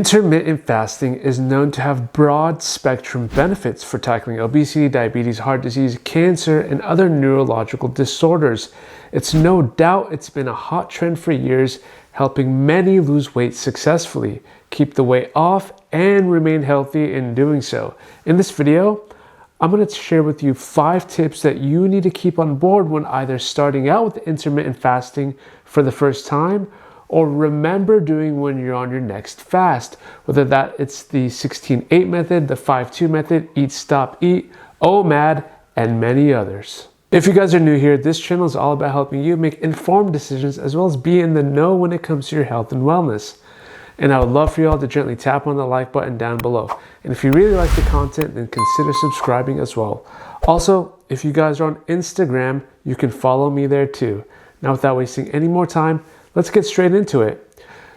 Intermittent fasting is known to have broad spectrum benefits for tackling obesity, diabetes, heart disease, cancer, and other neurological disorders. It's no doubt it's been a hot trend for years, helping many lose weight successfully, keep the weight off, and remain healthy in doing so. In this video, I'm going to share with you 5 tips that you need to keep on board when either starting out with intermittent fasting for the first time or remember doing when you're on your next fast, whether that it's the 16-8 method, the 5-2 method, eat, stop, eat, OMAD, and many others. If you guys are new here, this channel is all about helping you make informed decisions as well as be in the know when it comes to your health and wellness. And I would love for you all to gently tap on the like button down below. And if you really like the content, then consider subscribing as well. Also, if you guys are on Instagram, you can follow me there too. Now, without wasting any more time, let's get straight into it.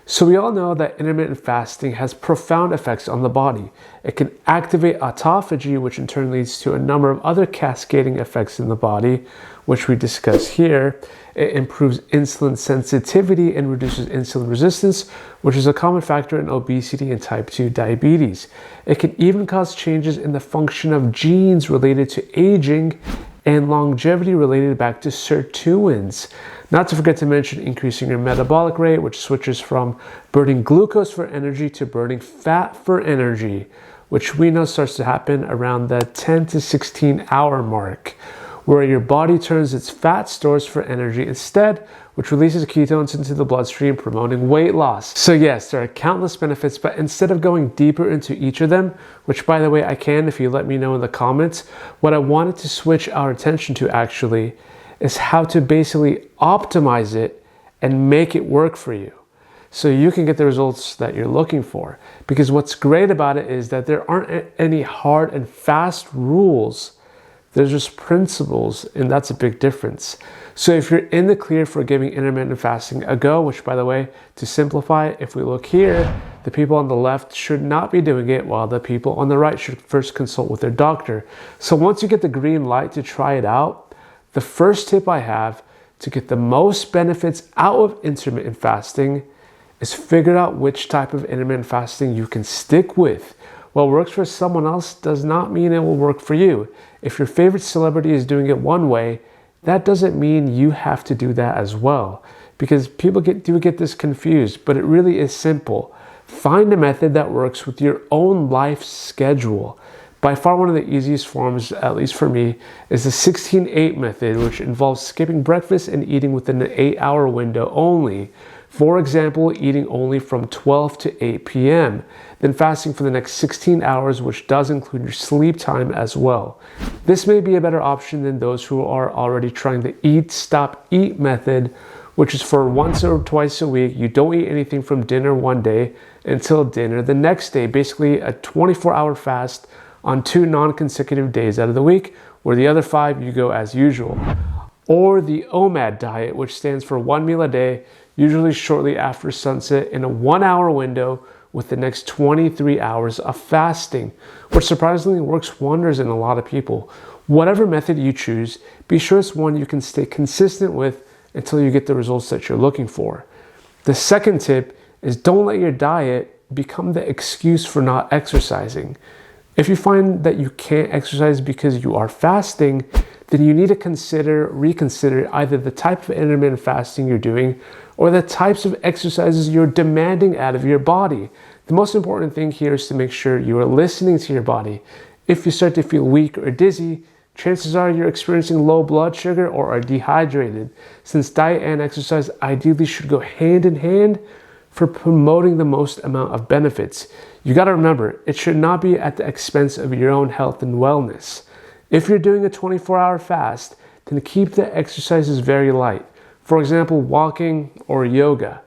So we all know that intermittent fasting has profound effects on the body. It can activate autophagy, which in turn leads to a number of other cascading effects in the body, which we discuss here. It improves insulin sensitivity and reduces insulin resistance, which is a common factor in obesity and type 2 diabetes. It can even cause changes in the function of genes related to aging and longevity related back to sirtuins. Not to forget to mention increasing your metabolic rate, which switches from burning glucose for energy to burning fat for energy, which we know starts to happen around the 10 to 16 hour mark, where your body turns its fat stores for energy instead, which releases ketones into the bloodstream, promoting weight loss. So yes, there are countless benefits, but instead of going deeper into each of them, which by the way I can if you let me know in the comments, what I wanted to switch our attention to actually is how to basically optimize it and make it work for you so you can get the results that you're looking for. Because what's great about it is that there aren't any hard and fast rules. There's just principles, and that's a big difference. So if you're in the clear for giving intermittent fasting a go, which by the way, to simplify, if we look here, the people on the left should not be doing it, while the people on the right should first consult with their doctor. So once you get the green light to try it out, the first tip I have to get the most benefits out of intermittent fasting is figure out which type of intermittent fasting you can stick with. What works for someone else does not mean it will work for you. If your favorite celebrity is doing it one way, that doesn't mean you have to do that as well. Because people do get this confused, but it really is simple. Find a method that works with your own life schedule. By far one of the easiest forms, at least for me, is the 16-8 method, which involves skipping breakfast and eating within an 8-hour window only. For example, eating only from 12 to 8 p.m., then fasting for the next 16 hours, which does include your sleep time as well. This may be a better option than those who are already trying the eat, stop, eat method, which is for once or twice a week. You don't eat anything from dinner one day until dinner the next day, basically a 24-hour fast on 2 non-consecutive days out of the week, where the other 5 you go as usual. Or the OMAD diet, which stands for 1 meal a day, usually shortly after sunset in a 1-hour window with the next 23 hours of fasting, which surprisingly works wonders in a lot of people. Whatever method you choose, be sure it's one you can stay consistent with until you get the results that you're looking for. The second tip is don't let your diet become the excuse for not exercising. If you find that you can't exercise because you are fasting, then you need to reconsider either the type of intermittent fasting you're doing or the types of exercises you're demanding out of your body. The most important thing here is to make sure you are listening to your body. If you start to feel weak or dizzy, chances are you're experiencing low blood sugar or are dehydrated, since diet and exercise ideally should go hand in hand for promoting the most amount of benefits. You gotta remember, it should not be at the expense of your own health and wellness. If you're doing a 24-hour fast, then keep the exercises very light. For example, walking or yoga.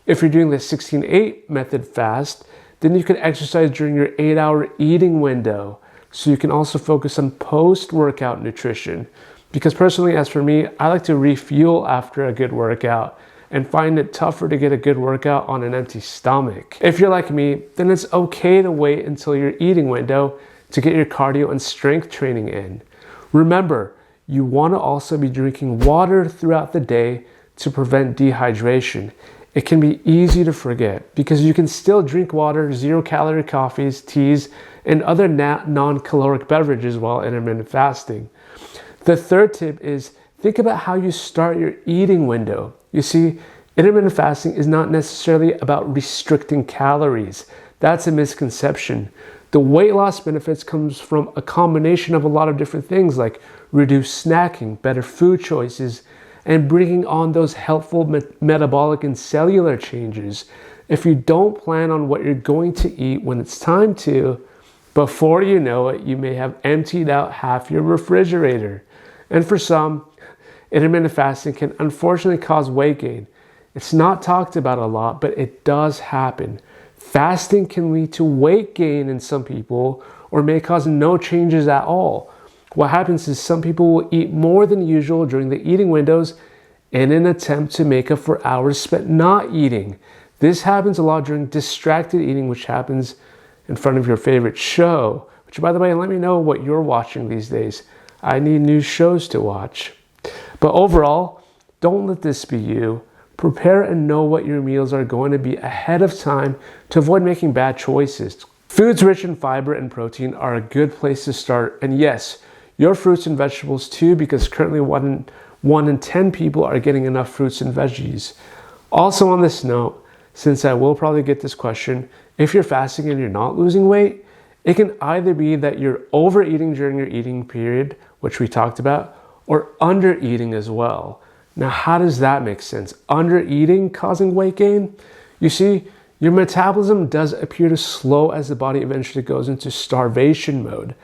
If you're doing the 16-8 method fast, then you can exercise during your 8-hour eating window. So you can also focus on post-workout nutrition. Because personally, as for me, I like to refuel after a good workout and find it tougher to get a good workout on an empty stomach. If you're like me, then it's okay to wait until your eating window to get your cardio and strength training in. Remember, you want to also be drinking water throughout the day to prevent dehydration. it can be easy to forget because you can still drink water, 0-calorie coffees, teas, and other non-caloric beverages while intermittent fasting. The third tip is think about how you start your eating window. You see, intermittent fasting is not necessarily about restricting calories. That's a misconception. The weight loss benefits comes from a combination of a lot of different things like reduced snacking, better food choices, and bringing on those helpful metabolic and cellular changes. If you don't plan on what you're going to eat when it's time to, before you know it, you may have emptied out half your refrigerator. And for some, intermittent fasting can unfortunately cause weight gain. It's not talked about a lot, but it does happen. Fasting can lead to weight gain in some people or may cause no changes at all. What happens is some people will eat more than usual during the eating windows in an attempt to make up for hours spent not eating. This happens a lot during distracted eating, which happens in front of your favorite show. Which, by the way, let me know what you're watching these days. I need new shows to watch. But overall, don't let this be you. Prepare and know what your meals are going to be ahead of time to avoid making bad choices. Foods rich in fiber and protein are a good place to start. And yes, your fruits and vegetables too, because currently one in 10 people are getting enough fruits and veggies. Also on this note, since I will probably get this question, if you're fasting and you're not losing weight, it can either be that you're overeating during your eating period, which we talked about, or undereating as well. Now, how does that make sense? Undereating causing weight gain? You see, your metabolism does appear to slow as the body eventually goes into starvation mode.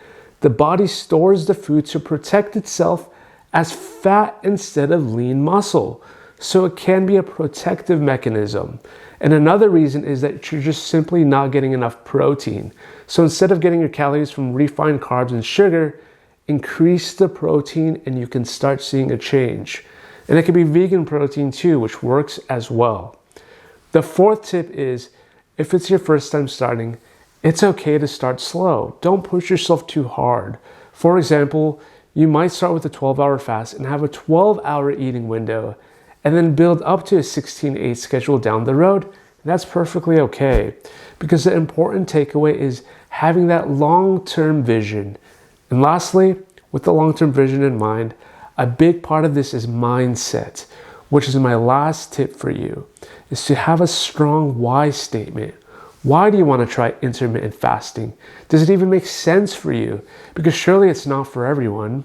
The body stores the food to protect itself as fat instead of lean muscle. So it can be a protective mechanism. And another reason is that you're just simply not getting enough protein. So instead of getting your calories from refined carbs and sugar, increase the protein and you can start seeing a change. And it can be vegan protein too, which works as well. The fourth tip is, if it's your first time starting, it's okay to start slow. Don't push yourself too hard. For example, you might start with a 12-hour fast and have a 12-hour eating window, and then build up to a 16/8 schedule down the road. That's perfectly okay, because the important takeaway is having that long-term vision. And lastly, with the long-term vision in mind, a big part of this is mindset, which is my last tip for you, is to have a strong why statement. Why do you want to try intermittent fasting? Does it even make sense for you? Because surely it's not for everyone.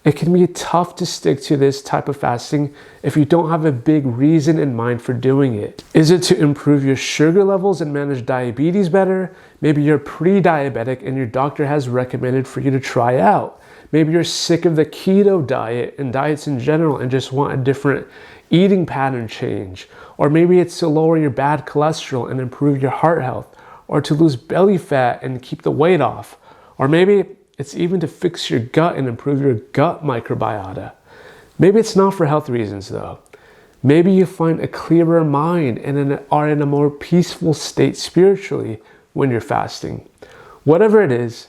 It can be tough to stick to this type of fasting if you don't have a big reason in mind for doing it. Is it to improve your sugar levels and manage diabetes better? Maybe you're pre-diabetic and your doctor has recommended for you to try out. Maybe you're sick of the keto diet and diets in general and just want a different eating pattern change. Or maybe it's to lower your bad cholesterol and improve your heart health, or to lose belly fat and keep the weight off. Or maybe it's even to fix your gut and improve your gut microbiota. Maybe it's not for health reasons though. Maybe you find a clearer mind and are in a more peaceful state spiritually when you're fasting. Whatever it is,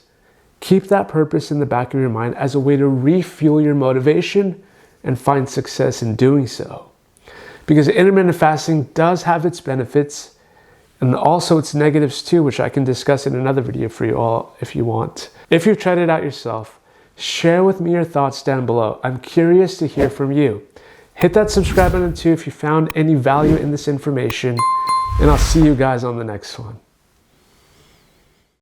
keep that purpose in the back of your mind as a way to refuel your motivation and find success in doing so. Because intermittent fasting does have its benefits and also its negatives too, which I can discuss in another video for you all if you want. If you've tried it out yourself, share with me your thoughts down below. I'm curious to hear from you. Hit that subscribe button too if you found any value in this information, and I'll see you guys on the next one.